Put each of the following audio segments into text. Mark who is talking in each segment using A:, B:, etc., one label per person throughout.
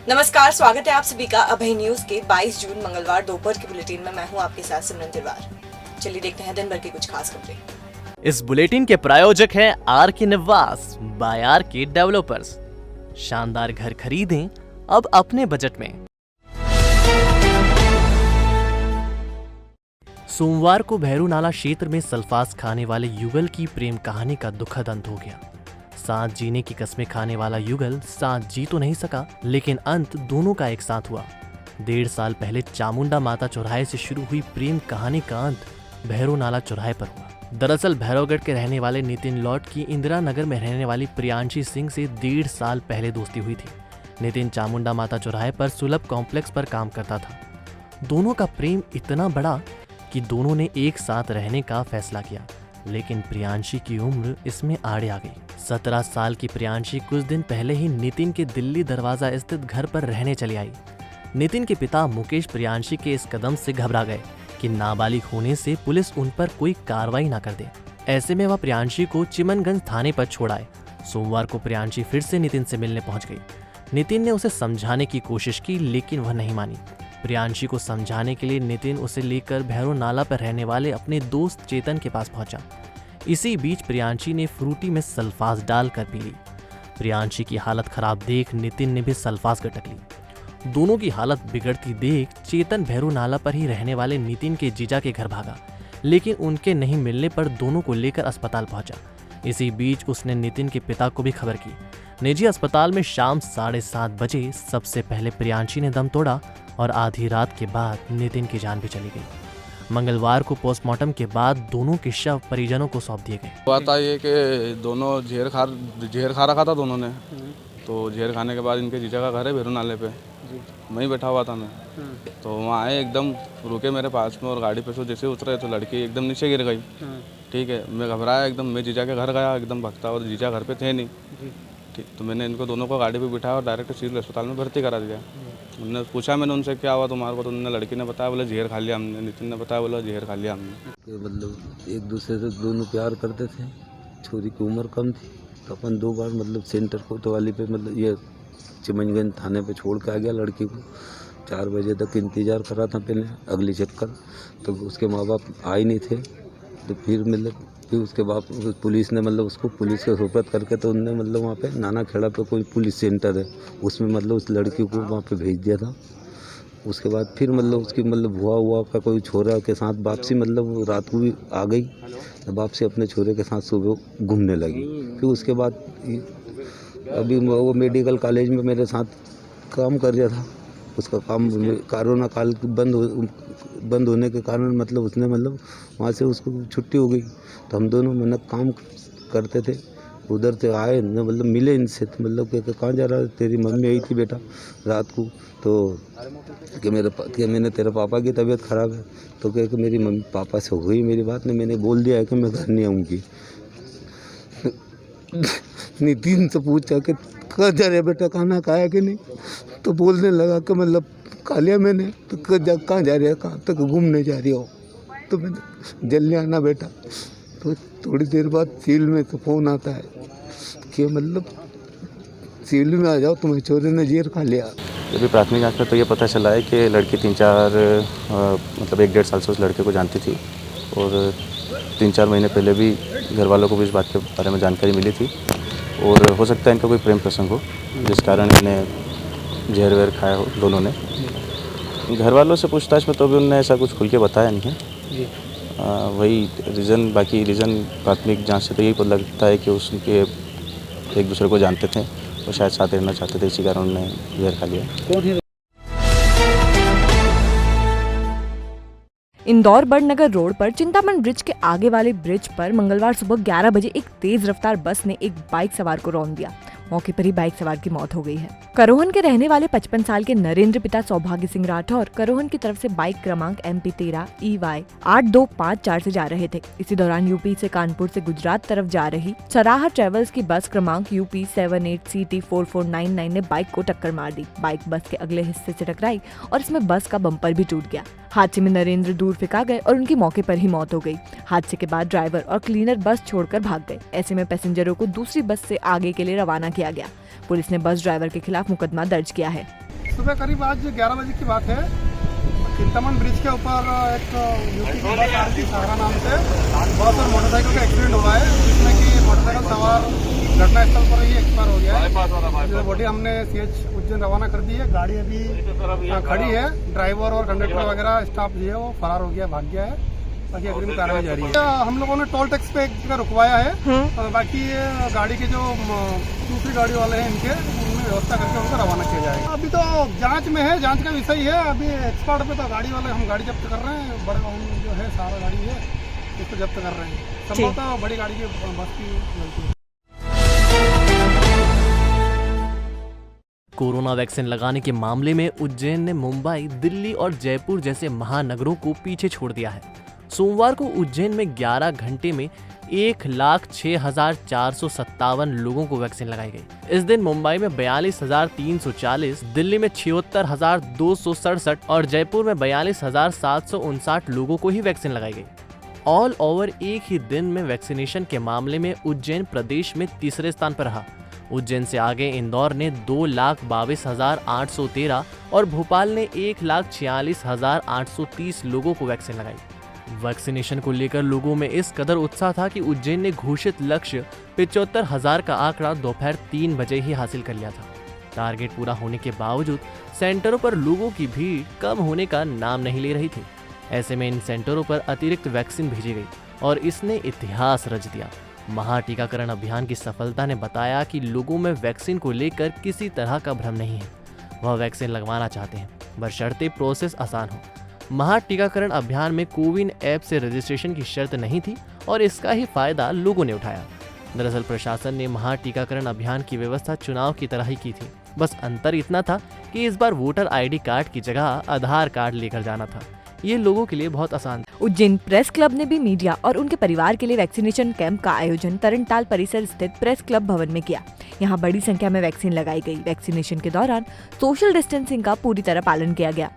A: नमस्कार, स्वागत है आप सभी का अभय न्यूज के 22 जून मंगलवार दोपहर के बुलेटिन में। मैं हूं आपके साथ सिमरन तिवार। चलिए देखते हैं दिन भर की कुछ खास खबरें।
B: इस बुलेटिन के प्रायोजक हैं आर के निवास बाय आर के डेवलपर्स। शानदार घर खरीदें अब अपने बजट में। सोमवार को भैरू नाला क्षेत्र में सल्फास खाने वाले युगल की प्रेम कहानी का दुखद अंत हो गया। साथ जीने की कस्में खाने वाला युगल साथ जी तो नहीं सका, लेकिन अंत दोनों का एक साथ हुआ। 1.5 साल पहले चामुंडा माता चौराहे से शुरू हुई प्रेम कहानी का अंत भैरू नाला चौराहे पर हुआ। दरअसल भैरवगढ़ के रहने वाले नितिन लॉट की इंदिरा नगर में रहने वाली प्रियांशी सिंह से 1.5 साल पहले दोस्ती हुई थी। नितिन चामुंडा माता चौराहे पर सुलभ कॉम्प्लेक्स पर काम करता था। दोनों का प्रेम इतना बड़ा कि दोनों ने एक साथ रहने का फैसला किया, लेकिन प्रियांशी की उम्र इसमें आड़े आ गई। 17 साल की प्रियांशी कुछ दिन पहले ही नितिन के दिल्ली दरवाजा स्थित घर पर रहने चली आई। नितिन के पिता मुकेश प्रियांशी के इस कदम से घबरा गए कि नाबालिग होने से पुलिस उन पर कोई कार्रवाई न कर दे। ऐसे में वह प्रियांशी को चिमनगंज थाने पर छोड़ आए। सोमवार को प्रियांशी फिर से नितिन से मिलने पहुंच गई। नितिन ने उसे समझाने की कोशिश की, लेकिन वह नहीं मानी। प्रियांशी को समझाने के लिए नितिन उसे लेकर भैरू नाला पर रहने वाले अपने दोस्त चेतन के पास पहुंचा। इसी बीच प्रियांशी ने फ्रूटी में सल्फास डालकर पी ली। प्रियांशी की हालत खराब देख नितिन ने भी सल्फास गटक ली। दोनों की हालत बिगड़ती देख चेतन भैरू नाला पर ही रहने वाले नितिन के जीजा के घर भागा, लेकिन उनके नहीं मिलने पर दोनों को लेकर अस्पताल पहुंचा। इसी बीच उसने नितिन के पिता को भी खबर की। निजी अस्पताल में शाम 7:30 बजे सबसे पहले प्रियांशी ने दम तोड़ा और आधी रात के बाद नितिन की जान भी चली गई। मंगलवार को पोस्टमार्टम के बाद दोनों के शव परिजनों को सौंप दिए गए।
C: बात आई है कि दोनों जहर खा रखा था दोनों ने। तो जहर खाने के बाद इनके जीजा का घर है भैरू नाले पे, वहीं बैठा हुआ था मैं। तो वहाँ आए, एकदम रुके मेरे पास में और गाड़ी पे से जैसे उतरे तो लड़की एकदम नीचे गिर गई। ठीक है, मैं घबराया एकदम। मैं जीजा के घर गया एकदम भगता, और जीजा घर पे थे नहीं। ठीक, तो मैंने इनको दोनों को गाड़ी पे बिठाया और डायरेक्ट सिविल अस्पताल में भर्ती करा दिया। उन्होंने पूछा मैंने उनसे क्या हुआ तुम्हारे को, तो उन्होंने लड़की ने बताया, बोले जहर खा लिया हमने। नितिन ने बताया, बोला जहर खा लिया हमने।
D: मतलब एक दूसरे से दोनों प्यार करते थे। छोरी की उम्र कम थी, तो अपन 2 बार मतलब सेंटर कोतवाली पे मतलब ये चिमनगंज थाने पे छोड़ के आ गया लड़की को। 4 बजे तक इंतज़ार करा था पहले अगली चक्कर, तो उसके माँ बाप आए नहीं थे। तो फिर उसके बाद पुलिस ने मतलब उसको पुलिस के सुपुर्द करके, तो उनने मतलब वहाँ पे नाना खेड़ा पे कोई पुलिस सेंटर है, उसमें मतलब उस लड़की को वहाँ पे भेज दिया था। उसके बाद फिर मतलब उसकी मतलब हुआ का कोई छोरा के साथ वापसी मतलब रात को भी आ गई, तो वापसी अपने छोरे के साथ सुबह घूमने लगी। फिर उसके बाद अभी वो मेडिकल कॉलेज में मेरे साथ काम कर रहा था। उसका काम कोरोना काल बंद होने के कारण मतलब उसने मतलब वहाँ से उसको छुट्टी हो गई। तो हम दोनों मतलब काम करते थे, उधर से आए न मतलब मिले इनसे, तो मतलब कि कहाँ जा रहा है, तेरी मम्मी आई थी बेटा रात को, तो कि मैंने तेरे पापा की तबीयत ख़राब है, तो कह कि मेरी मम्मी पापा से हुई मेरी बात नहीं, मैंने बोल दिया है कि मैं घर नहीं आऊँगी। नितिन से पूछा कि कहाँ जा रहे बेटा, खाना खाया कि नहीं, तो बोलने लगा कि मतलब खा लिया मैंने। तो कहाँ जा रहे, कहाँ तक घूमने जा रही हो, तो मैंने जल्दी आना बेटा। तो थोड़ी देर बाद सिविल में तो फ़ोन आता है कि मतलब सिविल में आ जाओ, तुम्हारे छोरे ने जहर खा लिया।
E: अभी प्राथमिक जांच में तो ये पता चला है कि लड़की 1-1.5 साल से उस लड़के को जानती थी, और 3-4 महीने पहले भी घर वालों को भी इस बात के बारे में जानकारी मिली थी, और हो सकता है इनका कोई प्रेम प्रसंग हो जिस कारण इन्हें जहर वहर खाया हो दोनों ने। घर वालों से पूछताछ में तो भी उन्होंने ऐसा कुछ खुल के बताया नहीं है। वही बाकी रीज़न प्राथमिक जांच से तो यही पता लगता है कि उसके एक दूसरे को जानते थे और शायद साथ रहना चाहते थे, इसी कारण उन्होंने जहर खा लिया।
A: इंदौर बड़नगर रोड पर चिंतामण ब्रिज के आगे वाले ब्रिज पर मंगलवार सुबह 11 बजे एक तेज रफ्तार बस ने एक बाइक सवार को रौंद दिया। मौके पर ही बाइक सवार की मौत हो गई है। करोहन के रहने वाले 55 साल के नरेंद्र पिता सौभाग्य सिंह राठौर करोहन की तरफ से बाइक क्रमांक MP13 EY 8254 से जा रहे थे। इसी दौरान यूपी से कानपुर से गुजरात तरफ जा रही सराहा ट्रेवल्स की बस क्रमांक UP 78CT 4499 ने बाइक को टक्कर मार दी। बाइक बस के अगले हिस्से से टकराई और इसमें बस का बम्पर भी टूट गया। हादसे में नरेंद्र दूर फेंका गए और उनकी मौके पर ही मौत हो गई। हादसे के बाद ड्राइवर और क्लीनर बस छोड़कर भाग गए। ऐसे में पैसेंजरों को दूसरी बस से आगे के लिए रवाना किया गया। पुलिस ने बस ड्राइवर के खिलाफ मुकदमा दर्ज किया है।
F: सुबह करीब आज 11 बजे की बात है। चिंतामन ब्रिज के ऊपर एक यूपी की बस आ रही थी सहारा नाम से, बस और मोटरसाइकिल का एक्सीडेंट हुआ है, जिसमें कि मोटरसाइकिल सवार घटनास्थल पर ही एक्सपायर हो गया है। बॉडी हमने CH उज्जैन रवाना कर दी है। गाड़ी अभी खड़ी है, ड्राइवर और कंडक्टर वगैरह स्टाफ जो है वो फरार हो गया, भाग गया है। बाकी अग्रिम कार्रवाई जारी है। हम लोगों ने टोल टैक्स पे एक जगह रुकवाया है। बाकी गाड़ी के जो दूसरी गाड़ी वाले हैं इनके उनमें व्यवस्था करके उनको रवाना किया जाएगा। अभी तो जांच में है, जांच का विषय है। अभी एक्सपर्ट पे तो गाड़ी वाले हम गाड़ी जब्त कर रहे हैं। बड़े वाहन जो है सारा गाड़ी है इसको जब्त कर रहे हैं। संभवतः बड़ी गाड़ी की बस की गलती है।
B: कोरोना वैक्सीन लगाने के मामले में उज्जैन ने मुंबई, दिल्ली और जयपुर जैसे महानगरों को पीछे छोड़ दिया है। सोमवार को उज्जैन में 11 घंटे में 1,06,457 लोगों को वैक्सीन लगाई गई। इस दिन मुंबई में 42,340, दिल्ली में 76,267 और जयपुर में 42,759 लोगों को ही वैक्सीन लगाई गई। ऑल ओवर एक ही दिन में वैक्सीनेशन के मामले में उज्जैन प्रदेश में तीसरे स्थान पर रहा। उज्जैन से आगे इंदौर ने 2,22,813 और भोपाल ने 1,46,830 लोगों को वैक्सीन लगाई। वैक्सीनेशन को लेकर लोगों में इस कदर उत्साह था कि उज्जैन ने घोषित लक्ष्य 75,000 का आंकड़ा दोपहर 3 बजे ही हासिल कर लिया था। टारगेट पूरा होने के बावजूद सेंटरों पर लोगों की भीड़ कम होने का नाम नहीं ले रही थी। ऐसे में इन सेंटरों पर अतिरिक्त वैक्सीन भेजी गई और इसने इतिहास रच दिया। महा टीकाकरण अभियान की सफलता ने बताया कि लोगों में वैक्सीन को लेकर किसी तरह का भ्रम नहीं है। वह वैक्सीन लगवाना चाहते हैं, बशर्ते प्रोसेस आसान हो। महा टीकाकरण अभियान में कोविन ऐप से रजिस्ट्रेशन की शर्त नहीं थी और इसका ही फायदा लोगों ने उठाया। दरअसल प्रशासन ने महा टीकाकरण अभियान की व्यवस्था चुनाव की तरह ही की थी। बस अंतर इतना था कि इस बार वोटर ID कार्ड की जगह आधार कार्ड लेकर जाना था। ये लोगों के लिए बहुत आसान था।
A: उज्जैन प्रेस क्लब ने भी मीडिया और उनके परिवार के लिए वैक्सीनेशन कैंप का आयोजन तरनताल परिसर स्थित प्रेस क्लब भवन में किया। यहाँ बड़ी संख्या में वैक्सीन लगाई गई। वैक्सीनेशन के दौरान सोशल डिस्टेंसिंग का पूरी तरह पालन किया गया।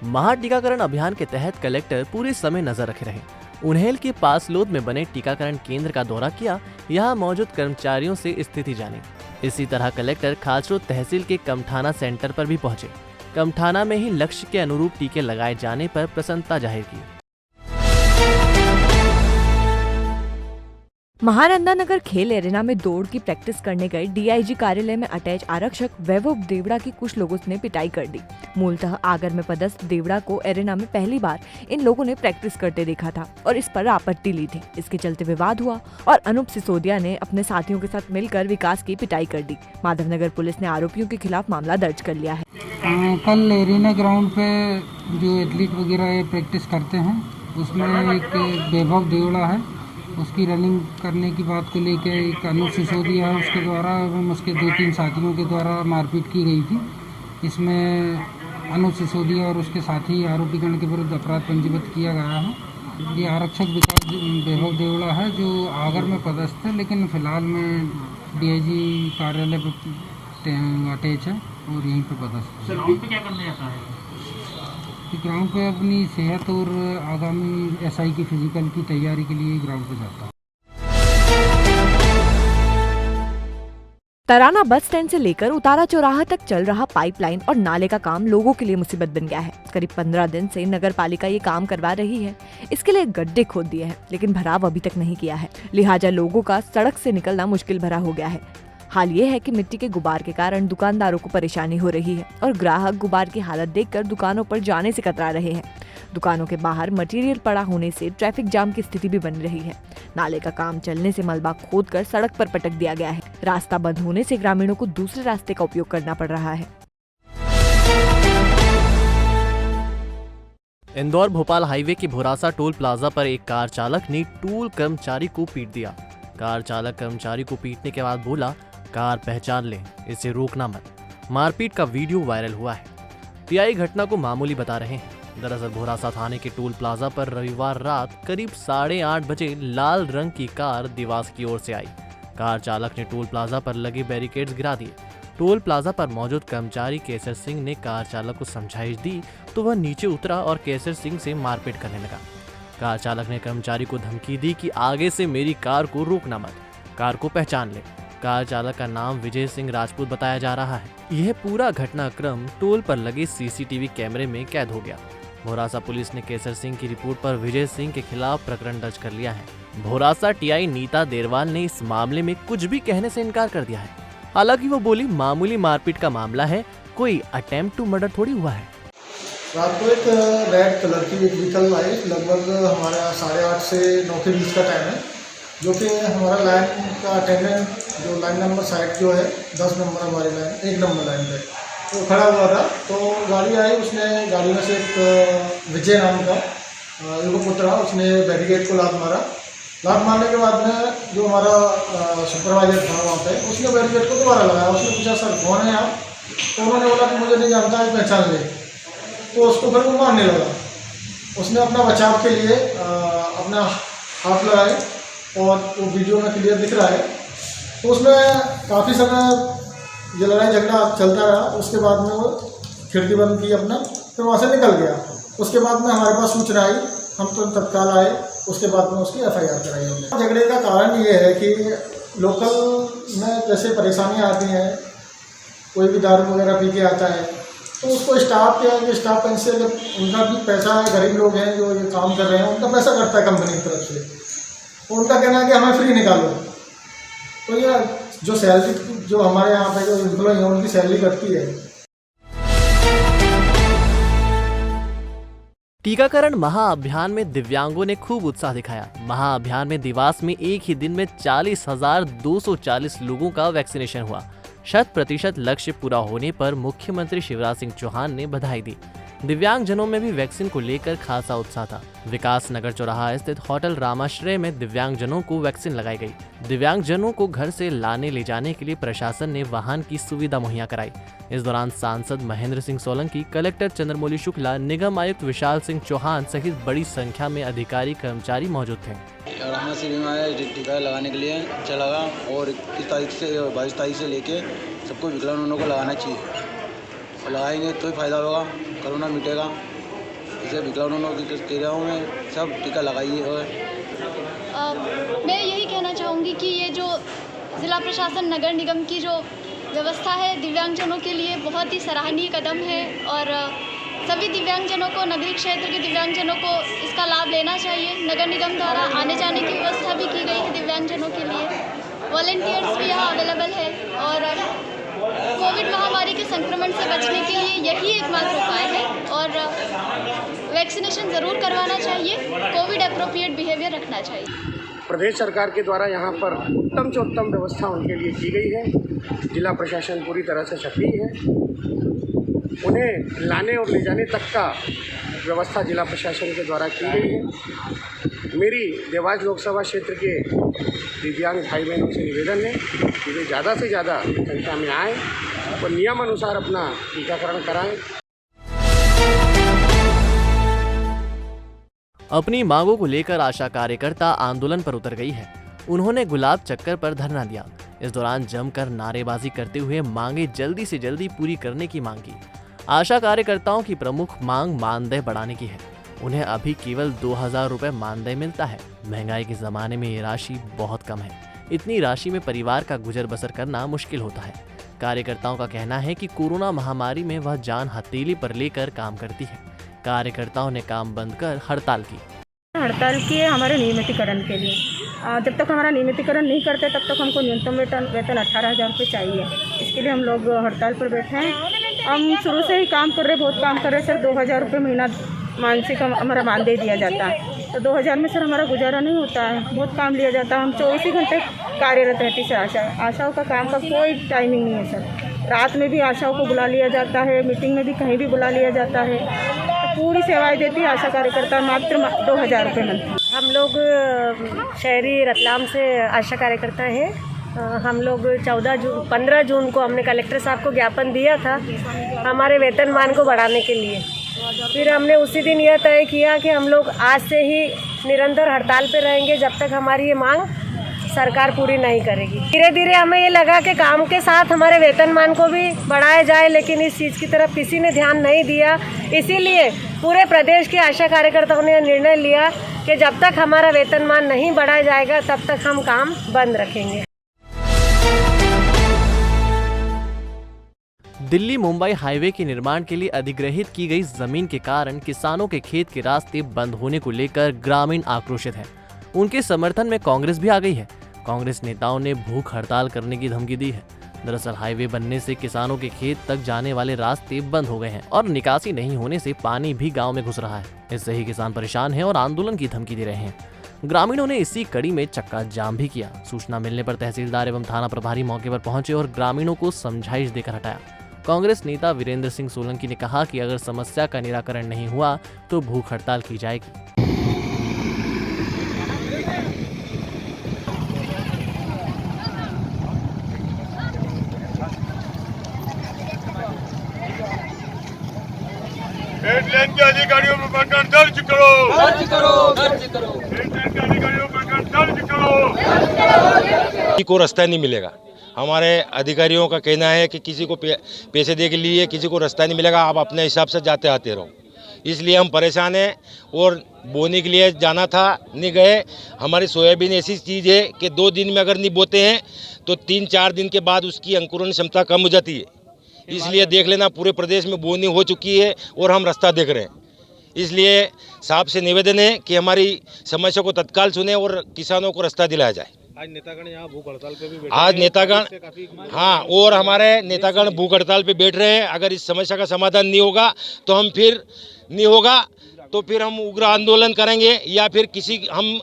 B: महा टीकाकरण अभियान के तहत कलेक्टर पूरे समय नजर रखे रहे। उन्हेल के पासलोद में बने टीकाकरण केंद्र का दौरा किया, यहाँ मौजूद कर्मचारियों से स्थिति जानी। इसी तरह कलेक्टर खासरोद तहसील के कमठाना सेंटर पर भी पहुंचे। कमठाना में ही लक्ष्य के अनुरूप टीके लगाए जाने पर प्रसन्नता जाहिर की।
A: महानंदा नगर खेल एरेना में दौड़ की प्रैक्टिस करने गए DIG कार्यालय में अटैच आरक्षक वैभव देवड़ा की कुछ लोगों ने पिटाई कर दी। मूलतः आगर में पदस्थ देवड़ा को एरेना में पहली बार इन लोगों ने प्रैक्टिस करते देखा था और इस पर आपत्ति ली थी। इसके चलते विवाद हुआ और अनूप सिसोदिया ने अपने साथियों के साथ मिलकर विकास की पिटाई कर दी। माधवनगर पुलिस ने आरोपियों के खिलाफ मामला दर्ज कर लिया है।
G: कल एरेना ग्राउंड पे जो एथलीट वगैरह प्रैक्टिस करते हैं उसमें एक वैभव देवड़ा है, उसकी रनिंग करने की बात को लेकर एक अनूप सिसोदिया है, उसके द्वारा एवं उसके 2-3 साथियों के द्वारा मारपीट की गई थी। इसमें अनूप सिसोदिया और उसके साथी आरोपीगण के विरुद्ध अपराध पंजीबद्ध किया गया है। ये आरक्षक विकास वैभव देवड़ा है जो आगर में पदस्थ है, लेकिन फिलहाल में DIG कार्यालय पर अटैच है और यहीं पर पदस्थ है। ग्राउंड पे क्या करने जाता है? ग्राउंड पे अपनी सेहत और आगामी SI की फिजिकल की तैयारी के लिए ग्राउंड पे जाता है।
A: तराना बस स्टैंड से लेकर उतारा चौराहा तक चल रहा पाइपलाइन और नाले का काम लोगों के लिए मुसीबत बन गया है। करीब 15 दिन से नगर पालिका ये काम करवा रही है। इसके लिए गड्ढे खोद दिए हैं, लेकिन भराव अभी तक नहीं किया है। लिहाजा लोगों का सड़क से निकलना मुश्किल भरा हो गया है। हाल ये है कि मिट्टी के गुबार के कारण दुकानदारों को परेशानी हो रही है और ग्राहक गुबार की हालत देखकर दुकानों पर जाने से कतरा रहे हैं। दुकानों के बाहर मटेरियल पड़ा होने से ट्रैफिक जाम की स्थिति भी बन रही है। नाले का काम चलने से मलबा खोदकर सड़क पर पटक दिया गया है। रास्ता बंद होने से ग्रामीणों को दूसरे रास्ते का उपयोग करना पड़ रहा है।
B: इंदौर भोपाल हाईवे के भोरासा टोल प्लाजा पर एक कार चालक ने टोल कर्मचारी को पीट दिया। कार चालक कर्मचारी को पीटने के बाद बोला, कार पहचान लें, इसे रोकना मत। मारपीट का वीडियो वायरल हुआ है। PI घटना को मामूली बता रहे हैं। दरअसल भोरासा थाने के टोल प्लाजा पर रविवार रात करीब 8:30 बजे लाल रंग की कार देवास की ओर से आई। कार चालक ने टोल प्लाजा पर लगे बैरिकेड्स गिरा दिए। टोल प्लाजा पर मौजूद कर्मचारी केसर सिंह ने कार चालक को समझाइश दी तो वह नीचे उतरा और केसर सिंह से मारपीट करने लगा। कार चालक ने कर्मचारी को धमकी दी कि आगे से मेरी कार को रोकना मत, कार को पहचान ले। कार चालक का नाम विजय सिंह राजपूत बताया जा रहा है। यह पूरा घटनाक्रम टोल पर लगे सीसीटीवी कैमरे में कैद हो गया। भोरासा पुलिस ने केसर सिंह की रिपोर्ट पर विजय सिंह के खिलाफ प्रकरण दर्ज कर लिया है। भोरासा टीआई नीता देरवाल ने इस मामले में कुछ भी कहने से इनकार कर दिया है। हालांकि वो बोली मामूली मारपीट का मामला है, कोई अटेम्प्ट टू मर्डर थोड़ी हुआ है।
F: रात को एक रेड कलर की एक व्हीकल आई, लगभग हमारा 8:30 से 9 के बीच का टाइम है, जो कि हमारा लाइन का अटेंडेंट जो लाइन नंबर साइड जो है 10 नंबर हमारी लाइन 1 नंबर लाइन पे तो खड़ा हुआ था। तो गाड़ी आई, उसने गाड़ी में से एक विजय नाम का युवक उतरा, उसने बैरिकेड को लात मारा। लात मारने के बाद में जो हमारा सुपरवाइजर था वहाँ पे, उसने बैरिकेड को दोबारा लगाया। उसने पूछा सर कौन है आप? तो उन्होंने बोला कि मुझे नहीं जानता है, पहचान ले। तो उसको फिर वो मारने लगा। उसने अपना बचाव के लिए अपना हाथ लगाए और वो वीडियो में क्लियर दिख रहा है। तो उसमें काफ़ी समय ये लड़ाई झगड़ा चलता रहा। उसके बाद में वो खिड़की बंद की अपना, फिर वहाँ से निकल गया। उसके बाद में हमारे पास सूचना आई, हम तो तत्काल आए। उसके बाद में उसकी FIR कराई हमने। झगड़े का कारण ये है कि लोकल में जैसे परेशानियाँ आती हैं, कोई भी दारू वगैरह पी के आता है तो उसको स्टाफ का इससे उनका भी पैसा है, गरीब लोग हैं जो ये काम कर रहे हैं, उनका पैसा कटता है कंपनी की तरफ से। तो उनका कहना है कि हमें फ्री निकालो। तो ये जो सैलरी जो हमारे यहाँ पे जो एम्प्लॉय हैं उनकी सैलरी कटती है।
B: टीकाकरण महाअभियान में दिव्यांगों ने खूब उत्साह दिखाया। महाअभियान में देवास में एक ही दिन में 40,240 लोगों का वैक्सीनेशन हुआ। 100% लक्ष्य पूरा होने पर मुख्यमंत्री शिवराज सिंह चौहान ने बधाई दी। दिव्यांग जनों में भी वैक्सीन को लेकर खासा उत्साह था। विकास नगर चौराहा स्थित होटल रामाश्रय में दिव्यांग जनों को वैक्सीन लगाई गई। दिव्यांग जनों को घर से लाने ले जाने के लिए प्रशासन ने वाहन की सुविधा मुहैया कराई। इस दौरान सांसद महेंद्र सिंह सोलंकी, कलेक्टर चंद्रमौली शुक्ला, निगम आयुक्त विशाल सिंह चौहान सहित बड़ी संख्या में अधिकारी कर्मचारी मौजूद थे।
H: रामाश्रय में टीका लगाने के लिए चला और 21 तारीख से 22 तारीख से लेके सबको विकलांगों को लगाना चाहिए। और लगाएंगे तो ही फायदा होगा, कोरोना मिटेगा। इसे विकलांगों की क्रियाओं में सब टीका लगाइए। और
I: मैं यही कहना चाहूँगी कि ये जो ज़िला प्रशासन नगर निगम की जो व्यवस्था है दिव्यांगजनों के लिए बहुत ही सराहनीय कदम है और सभी दिव्यांगजनों को, नगरीय क्षेत्र के दिव्यांगजनों को इसका लाभ लेना चाहिए। नगर निगम द्वारा आने जाने की व्यवस्था भी की गई है दिव्यांगजनों के लिए। वॉलंटियर्स भी यहाँ अवेलेबल है और कोविड महामारी के संक्रमण से बचने के लिए यही एकमात्र उपाय है और वैक्सीनेशन ज़रूर करवाना चाहिए। कोविड एप्रोप्रिएट बिहेवियर रखना चाहिए।
J: प्रदेश सरकार के द्वारा यहाँ पर उत्तम से उत्तम व्यवस्था उनके लिए की गई है। जिला प्रशासन पूरी तरह से सक्रिय है। उन्हें लाने और ले जाने तक का व्यवस्था जिला प्रशासन के द्वारा की गई है। मेरी देवास लोकसभा क्षेत्र के दिव्यांग भाई बहनों से निवेदन है कि वे ज़्यादा से ज़्यादा संख्या में आएँ और नियमानुसार अपना टीकाकरण कराएं।
B: अपनी मांगों को लेकर आशा कार्यकर्ता आंदोलन पर उतर गई है। उन्होंने गुलाब चक्कर पर धरना दिया। इस दौरान जमकर नारेबाजी करते हुए मांगे जल्दी से जल्दी पूरी करने की मांग की। आशा कार्यकर्ताओं की प्रमुख मांग मानदेय बढ़ाने की है। उन्हें अभी केवल 2000 रुपए मानदेय मिलता है। महंगाई के जमाने में ये राशि बहुत कम है। इतनी राशि में परिवार का गुजर बसर करना मुश्किल होता है। कार्यकर्ताओं का कहना है कि कोरोना महामारी में वह जान हथेली पर लेकर काम करती है। कार्यकर्ताओं ने काम बंद कर हड़ताल की।
K: हड़ताल किए हमारे नियमितीकरण के लिए। जब तक हमारा नियमितीकरण नहीं करते तब तक हमको न्यूनतम वेतन 18,000 रुपये चाहिए। इसके लिए हम लोग हड़ताल पर बैठे हैं। हम शुरू से ही काम कर रहे, बहुत काम कर रहे सर। 2000 रुपये महीना मानसिक हमारा मानदेय दिया जाता है। तो 2000 में सर हमारा गुजारा नहीं होता है। बहुत काम लिया जाता है। हम 24 घंटे कार्यरत रहती सर। आशाओं का काम का कोई टाइमिंग नहीं है सर। रात में भी आशाओं को बुला लिया जाता है, मीटिंग में भी कहीं भी बुला लिया जाता है। पूरी सेवाएं देती है आशा कार्यकर्ता, मात्र 2000 रुपये मिलते।
L: हम लोग शहरी रतलाम से आशा कार्यकर्ता हैं। हम लोग 15 जून को हमने कलेक्टर साहब को ज्ञापन दिया था हमारे वेतनमान को बढ़ाने के लिए। फिर हमने उसी दिन यह तय किया कि हम लोग आज से ही निरंतर हड़ताल पे रहेंगे जब तक हमारी ये मांग सरकार पूरी नहीं करेगी। धीरे धीरे हमें ये लगा कि काम के साथ हमारे वेतनमान को भी बढ़ाया जाए, लेकिन इस चीज़ की तरफ किसी ने ध्यान नहीं दिया। इसीलिए पूरे प्रदेश के आशा कार्यकर्ताओं ने निर्णय लिया कि जब तक हमारा वेतनमान नहीं बढ़ाया जाएगा तब तक हम काम बंद रखेंगे।
B: दिल्ली मुंबई हाईवे के निर्माण के लिए अधिग्रहित की गई जमीन के कारण किसानों के खेत के रास्ते बंद होने को लेकर ग्रामीण आक्रोशित हैं। उनके समर्थन में कांग्रेस भी आ गई है। कांग्रेस नेताओं ने भूख हड़ताल करने की धमकी दी है। दरअसल हाईवे बनने से किसानों के खेत तक जाने वाले रास्ते बंद हो गए हैं और निकासी नहीं होने से पानी भी गांव में घुस रहा है। इससे ही किसान परेशान हैं और आंदोलन की धमकी दे रहे हैं। ग्रामीणों ने इसी कड़ी में चक्का जाम भी किया। सूचना मिलने पर तहसीलदार एवं थाना प्रभारी मौके पर पहुंचे और ग्रामीणों को समझाइश देकर हटाया। कांग्रेस नेता वीरेंद्र सिंह सोलंकी ने कहा कि अगर समस्या का निराकरण नहीं हुआ तो भूख हड़ताल की जाएगी।
M: लेन के अधिकारियों पर प्रकरण दर्ज करो, दर्ज करो, दर्ज करो। लेन के अधिकारियों पर प्रकरण दर्ज करो।
N: किसी को रास्ता नहीं मिलेगा। हमारे अधिकारियों का कहना है कि किसी को पैसे दे के लिए किसी को रास्ता नहीं मिलेगा, आप अपने हिसाब से जाते आते रहो। इसलिए हम परेशान हैं और बोने के लिए जाना था, नहीं गए। हमारी सोयाबीन ऐसी चीज़ है कि 2 दिन में अगर नहीं बोते हैं तो 3-4 दिन के बाद उसकी अंकुरण क्षमता कम हो जाती है। इसलिए देख लेना, पूरे प्रदेश में बोनी हो चुकी है और हम रास्ता देख रहे हैं। इसलिए साहब से निवेदन है कि हमारी समस्या को तत्काल सुने और किसानों को रास्ता दिलाया जाए।
O: आज नेतागण यहाँ भूख हड़ताल पे भी बैठे
N: आज नेतागण, हाँ, और हमारे नेतागण भूख हड़ताल पे बैठ रहे हैं। अगर इस समस्या का समाधान नहीं होगा तो हम उग्र आंदोलन करेंगे या फिर हम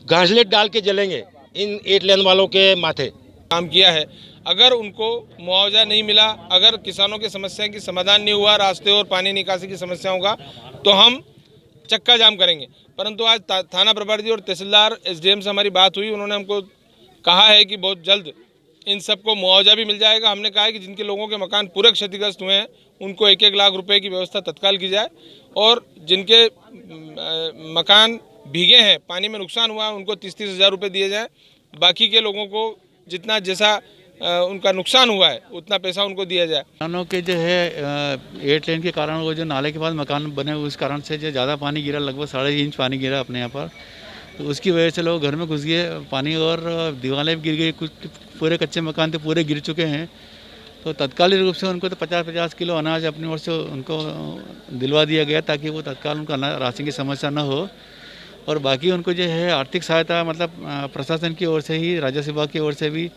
N: घासलेट डाल के जलेंगे इन 8 लेन वालों के माथे।
O: काम किया है, अगर उनको मुआवजा नहीं मिला, अगर किसानों की समस्या की समाधान नहीं हुआ, रास्ते और पानी निकासी की समस्याओं का, तो हम चक्का जाम करेंगे। परंतु आज थाना प्रभारी और तहसीलदार SDM से हमारी बात हुई। उन्होंने हमको कहा है कि बहुत जल्द इन सबको मुआवजा भी मिल जाएगा। हमने कहा है कि जिनके लोगों के मकान पूरे क्षतिग्रस्त हुए हैं उनको 1-1 लाख रुपए की व्यवस्था तत्काल की जाए और जिनके मकान भीगे हैं, पानी में नुकसान हुआ है, उनको 30-30 हज़ार रुपये दिए जाए। बाकी के लोगों को जितना जैसा उनका नुकसान हुआ है उतना पैसा उनको दिया जाए।
P: किसानों के जो है 8 लेन के कारण वो जो नाले के पास मकान बने उस कारण से जो ज़्यादा पानी गिरा, लगभग 3.5 इंच पानी गिरा अपने यहाँ पर, तो उसकी वजह से लोग घर में घुस गए पानी और दीवारें भी गिर गई। कुछ पूरे कच्चे मकान थे, पूरे गिर चुके हैं। तो तत्कालिक रूप से उनको तो 50-50 किलो अनाज अपनी ओर से उनको दिलवा दिया गया ताकि वो तत्काल उनका राशन की समस्या न हो। और बाकी उनको जो है आर्थिक सहायता मतलब प्रशासन की ओर से ही, राजस्व विभाग की ओर से भी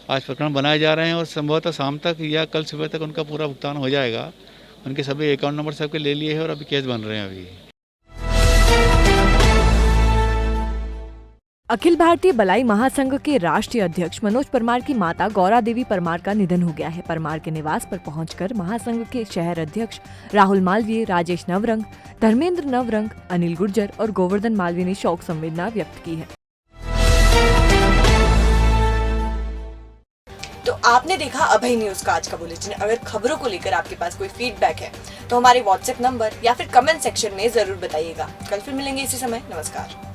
P: आज प्रकरण बनाए जा रहे हैं और संभवतः शाम तक या कल सुबह तक उनका पूरा भुगतान हो जाएगा। उनके सभी अकाउंट नंबर सबके ले लिए हैं और अभी केस बन रहे हैं। अभी
A: अखिल भारतीय बलाई महासंघ के राष्ट्रीय अध्यक्ष मनोज परमार की माता गौरा देवी परमार का निधन हो गया है। परमार के निवास पर पहुंचकर महासंघ के शहर अध्यक्ष राहुल मालवीय, राजेश नवरंग, धर्मेंद्र नवरंग, अनिल गुर्जर और गोवर्धन मालवीय ने शोक संवेदना व्यक्त की है।
Q: तो आपने देखा अभय न्यूज का आज का बुलेटिन। अगर खबरों को लेकर आपके पास कोई फीडबैक है तो हमारे व्हाट्सएप नंबर या फिर कमेंट सेक्शन में जरूर बताइएगा। कल फिर मिलेंगे इसी समय। नमस्कार।